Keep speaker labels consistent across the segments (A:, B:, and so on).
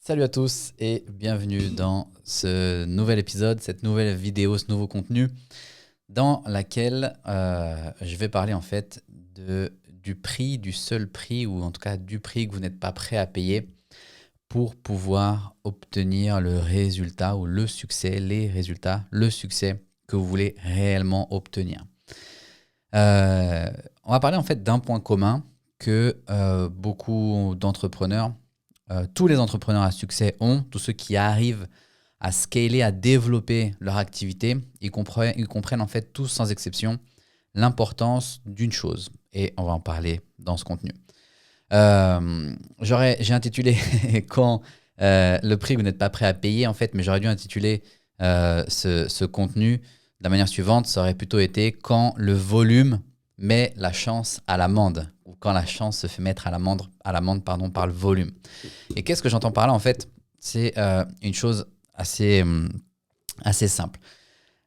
A: Salut à tous et bienvenue dans ce nouvel épisode, cette nouvelle vidéo, ce nouveau contenu dans laquelle je vais parler en fait du prix, du seul prix ou en tout cas du prix que vous n'êtes pas prêt à payer pour pouvoir obtenir le résultat ou le succès, les résultats, le succès que vous voulez réellement obtenir. On va parler en fait d'un point commun que beaucoup d'entrepreneurs, tous les entrepreneurs à succès ont, tous ceux qui arrivent à scaler, à développer leur activité, ils comprennent en fait tous sans exception l'importance d'une chose. Et on va en parler dans ce contenu. J'ai intitulé quand le prix que vous n'êtes pas prêt à payer en fait, mais j'aurais dû intituler ce contenu de la manière suivante, ça aurait plutôt été quand le volume met la chance à l'amende ou quand la chance se fait mettre à l'amende par le volume. Et qu'est-ce que j'entends par là en fait? C'est une chose assez simple.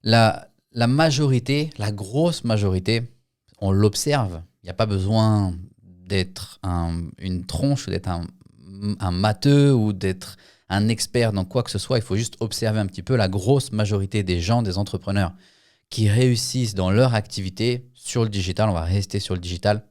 A: La majorité, la grosse majorité, on l'observe. Il n'y a pas besoin d'être une tronche ou d'être un matheux ou d'être un expert dans quoi que ce soit. Il faut juste observer un petit peu la grosse majorité des gens, des entrepreneurs qui réussissent dans leur activité sur le digital. On va rester sur le digital.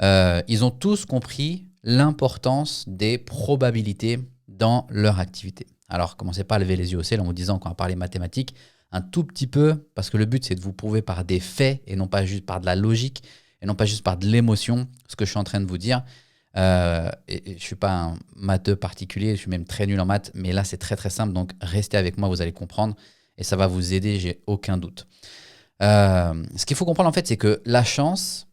A: Ils ont tous compris l'importance des probabilités dans leur activité. Alors, commencez pas à lever les yeux au ciel en vous disant qu'on va parler mathématiques un tout petit peu, parce que le but, c'est de vous prouver par des faits et non pas juste par de la logique et non pas juste par de l'émotion, ce que je suis en train de vous dire. Et je ne suis pas un matheux particulier, je suis même très nul en maths, mais là, c'est très très simple, donc restez avec moi, vous allez comprendre et ça va vous aider, j'ai aucun doute. Ce qu'il faut comprendre en fait, c'est que la chance,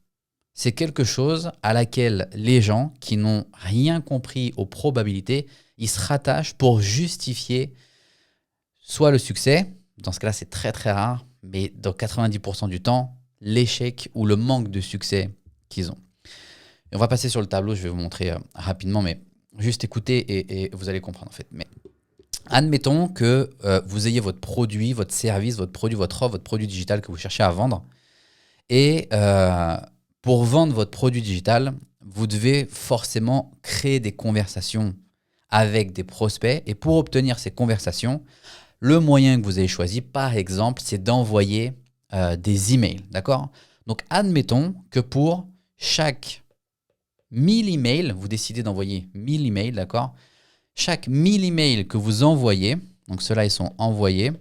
A: c'est quelque chose à laquelle les gens qui n'ont rien compris aux probabilités, ils se rattachent pour justifier soit le succès, dans ce cas-là c'est très très rare, mais dans 90% du temps, l'échec ou le manque de succès qu'ils ont. Et on va passer sur le tableau, je vais vous montrer rapidement, mais juste écoutez et vous allez comprendre en fait. Mais admettons que vous ayez votre produit, votre service, votre produit, votre offre, votre produit digital que vous cherchez à vendre. Et pour vendre votre produit digital, vous devez forcément créer des conversations avec des prospects. Et pour obtenir ces conversations, le moyen que vous avez choisi, par exemple, c'est d'envoyer des emails. D'accord? Donc, admettons que pour chaque 1000 emails, vous décidez d'envoyer 1000 emails, d'accord? Chaque 1000 emails que vous envoyez, donc ceux-là, ils sont envoyés.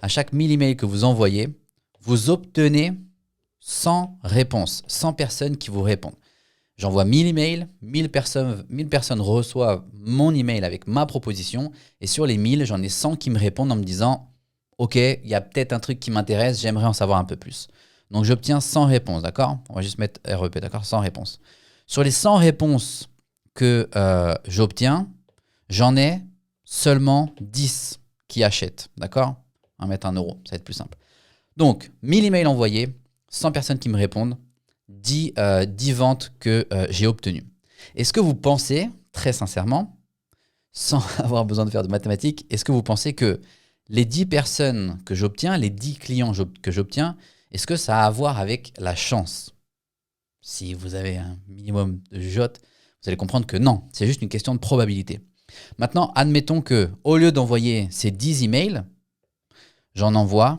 A: À chaque 1000 emails que vous envoyez, vous obtenez 100 réponses, 100 personnes qui vous répondent. J'envoie 1000 emails, 1000 personnes reçoivent mon email avec ma proposition et sur les 1000, j'en ai 100 qui me répondent en me disant « Ok, il y a peut-être un truc qui m'intéresse, j'aimerais en savoir un peu plus. » Donc j'obtiens 100 réponses, d'accord? On va juste mettre REP, d'accord? 100 réponses. Sur les 100 réponses que j'obtiens, j'en ai seulement 10 qui achètent, d'accord? On va mettre 1 euro, ça va être plus simple. Donc, 1000 emails envoyés, 100 personnes qui me répondent, 10 ventes que j'ai obtenues. Est-ce que vous pensez, très sincèrement, sans avoir besoin de faire de mathématiques, est-ce que vous pensez que les 10 personnes que j'obtiens, les 10 clients que j'obtiens, est-ce que ça a à voir avec la chance? Si vous avez un minimum de jugeote, vous allez comprendre que non, c'est juste une question de probabilité. Maintenant, admettons que au lieu d'envoyer ces 10 emails, j'en envoie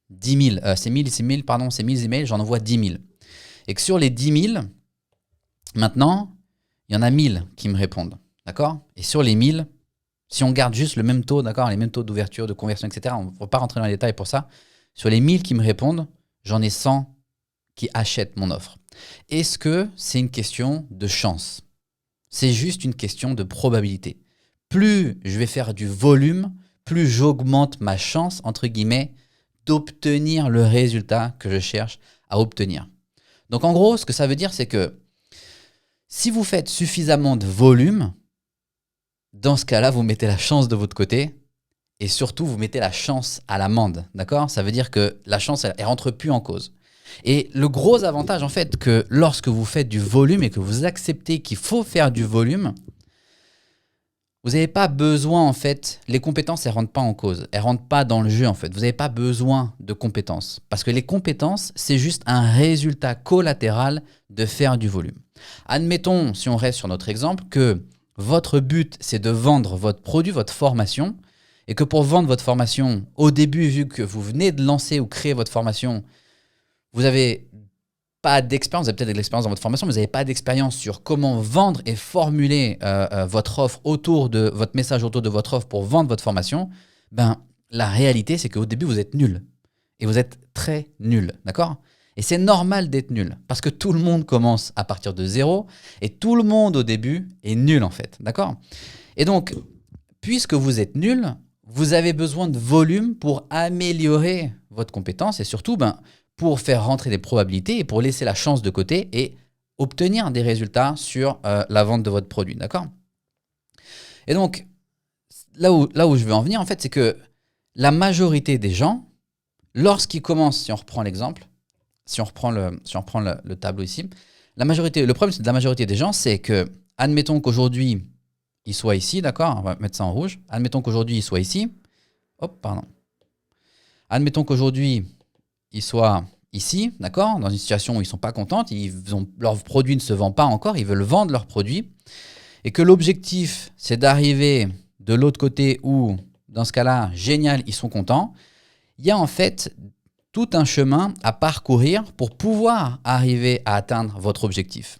A: 10 000, c'est 1000 emails, j'en envoie 10 000. Et que sur les 10 000, maintenant, il y en a 1000 qui me répondent, d'accord? Et sur les 1000, si on garde juste le même taux, d'accord, les mêmes taux d'ouverture, de conversion, etc., on ne va pas rentrer dans les détails pour ça. Sur les 1000 qui me répondent, j'en ai 100 qui achètent mon offre. Est-ce que c'est une question de chance? C'est juste une question de probabilité. Plus je vais faire du volume, plus j'augmente ma chance, entre guillemets, d'obtenir le résultat que je cherche à obtenir. Donc en gros, ce que ça veut dire, c'est que si vous faites suffisamment de volume, dans ce cas-là, vous mettez la chance de votre côté et surtout, vous mettez la chance à l'amende. D'accord? Ça veut dire que la chance, elle ne rentre plus en cause. Et le gros avantage, en fait, que lorsque vous faites du volume et que vous acceptez qu'il faut faire du volume, vous n'avez pas besoin, en fait, les compétences, elles ne rentrent pas en cause. Elles ne rentrent pas dans le jeu, en fait. Vous n'avez pas besoin de compétences. Parce que les compétences, c'est juste un résultat collatéral de faire du volume. Admettons, si on reste sur notre exemple, que votre but, c'est de vendre votre produit, votre formation, et que pour vendre votre formation, au début, vu que vous venez de lancer ou créer votre formation, vous n'avez pas d'expérience, vous avez peut-être de l'expérience dans votre formation, mais vous n'avez pas d'expérience sur comment vendre et formuler votre offre autour de votre message, autour de votre offre pour vendre votre formation, ben, la réalité, c'est qu'au début, vous êtes nul. Et vous êtes très nul, d'accord ? Et c'est normal d'être nul, parce que tout le monde commence à partir de zéro, et tout le monde au début est nul en fait, d'accord ? Et donc, puisque vous êtes nul, vous avez besoin de volume pour améliorer votre compétence, et surtout pour faire rentrer des probabilités, et pour laisser la chance de côté, et obtenir des résultats sur la vente de votre produit, d'accord ? Et donc, là où je veux en venir, en fait, c'est que la majorité des gens, lorsqu'ils commencent, si on reprend l'exemple, si on reprend le tableau ici, le problème de la majorité des gens, c'est que, admettons qu'aujourd'hui, il soit ici, d'accord ? On va mettre ça en rouge. Admettons qu'aujourd'hui, il soit ici. Hop, pardon. Admettons qu'aujourd'hui, il soit ici, d'accord ? Dans une situation où ils ne sont pas contents, leur produit ne se vend pas encore, ils veulent vendre leur produit. Et que l'objectif, c'est d'arriver de l'autre côté où, dans ce cas-là, génial, ils sont contents. Il y a en fait tout un chemin à parcourir pour pouvoir arriver à atteindre votre objectif.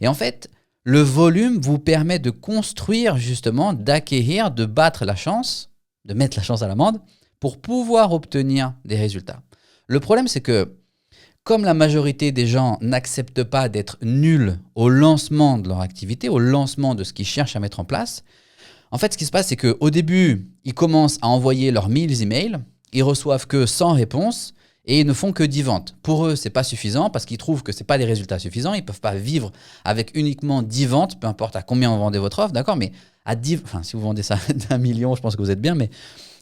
A: Et en fait, le volume vous permet de construire justement, d'acquérir, de battre la chance, de mettre la chance à l'amende pour pouvoir obtenir des résultats. Le problème, c'est que comme la majorité des gens n'acceptent pas d'être nuls au lancement de leur activité, au lancement de ce qu'ils cherchent à mettre en place, en fait, ce qui se passe, c'est qu'au début, ils commencent à envoyer leurs 1000 emails, ils reçoivent que 100 réponses, et ils ne font que 10 ventes. Pour eux, ce n'est pas suffisant parce qu'ils trouvent que ce n'est pas des résultats suffisants. Ils ne peuvent pas vivre avec uniquement 10 ventes, peu importe à combien vous vendez votre offre, d'accord ? Mais à 10, si vous vendez ça d'1 million, je pense que vous êtes bien, mais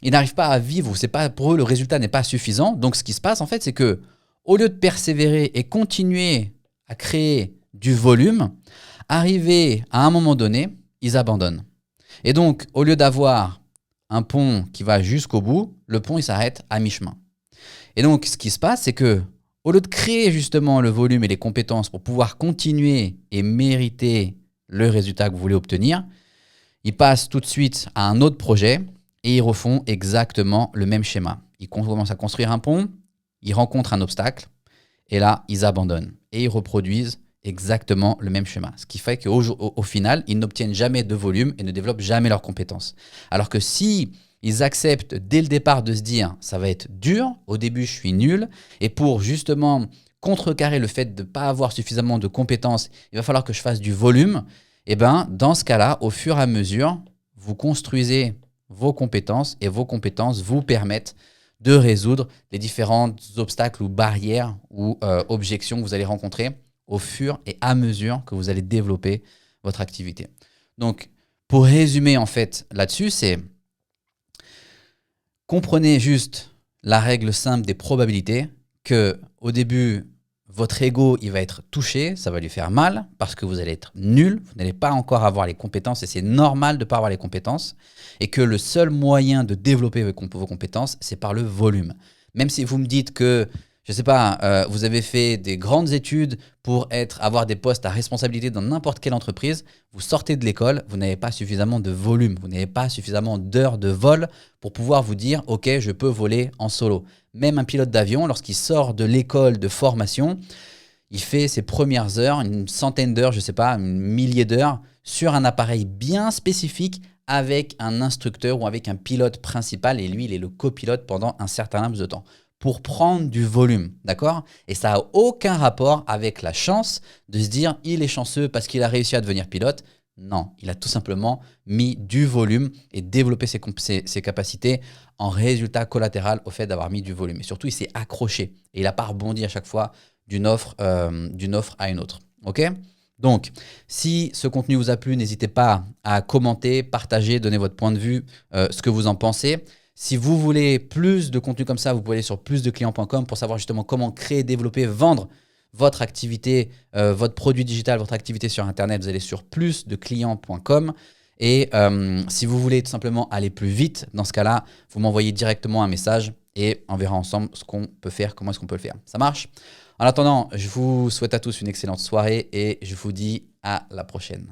A: ils n'arrivent pas à vivre. Pour eux, le résultat n'est pas suffisant. Donc, ce qui se passe, en fait, c'est que au lieu de persévérer et continuer à créer du volume, arriver à un moment donné, ils abandonnent. Et donc, au lieu d'avoir un pont qui va jusqu'au bout, le pont, il s'arrête à mi-chemin. Et donc, ce qui se passe, c'est que au lieu de créer justement le volume et les compétences pour pouvoir continuer et mériter le résultat que vous voulez obtenir, ils passent tout de suite à un autre projet et ils refont exactement le même schéma. Ils commencent à construire un pont, ils rencontrent un obstacle et là, ils abandonnent et ils reproduisent exactement le même schéma. Ce qui fait qu'au final, ils n'obtiennent jamais de volume et ne développent jamais leurs compétences. Alors que si ils acceptent dès le départ de se dire « ça va être dur, au début je suis nul » et pour justement contrecarrer le fait de ne pas avoir suffisamment de compétences, il va falloir que je fasse du volume, et dans ce cas-là, au fur et à mesure, vous construisez vos compétences et vos compétences vous permettent de résoudre les différents obstacles ou barrières ou objections que vous allez rencontrer au fur et à mesure que vous allez développer votre activité. Donc, pour résumer en fait là-dessus, c'est comprenez juste la règle simple des probabilités que au début, votre ego il va être touché, ça va lui faire mal parce que vous allez être nul, vous n'allez pas encore avoir les compétences et c'est normal de ne pas avoir les compétences et que le seul moyen de développer vos compétences, c'est par le volume. Même si vous me dites que, je ne sais pas, vous avez fait des grandes études pour avoir des postes à responsabilité dans n'importe quelle entreprise, vous sortez de l'école, vous n'avez pas suffisamment de volume, vous n'avez pas suffisamment d'heures de vol pour pouvoir vous dire « Ok, je peux voler en solo ». Même un pilote d'avion, lorsqu'il sort de l'école de formation, il fait ses premières heures, une centaine d'heures, je ne sais pas, un millier d'heures, sur un appareil bien spécifique avec un instructeur ou avec un pilote principal et lui, il est le copilote pendant un certain laps de temps pour prendre du volume, d'accord ? Et ça n'a aucun rapport avec la chance de se dire « il est chanceux parce qu'il a réussi à devenir pilote ». Non, il a tout simplement mis du volume et développé ses capacités en résultat collatéral au fait d'avoir mis du volume. Et surtout, il s'est accroché et il n'a pas rebondi à chaque fois d'une offre à une autre. Ok ? Donc, si ce contenu vous a plu, n'hésitez pas à commenter, partager, donner votre point de vue, ce que vous en pensez. Si vous voulez plus de contenu comme ça, vous pouvez aller sur plusdeclients.com pour savoir justement comment créer, développer, vendre votre activité, votre produit digital, votre activité sur Internet. Vous allez sur plusdeclients.com. Et si vous voulez tout simplement aller plus vite, dans ce cas-là, vous m'envoyez directement un message et on verra ensemble ce qu'on peut faire, comment est-ce qu'on peut le faire. Ça marche ? En attendant, je vous souhaite à tous une excellente soirée et je vous dis à la prochaine.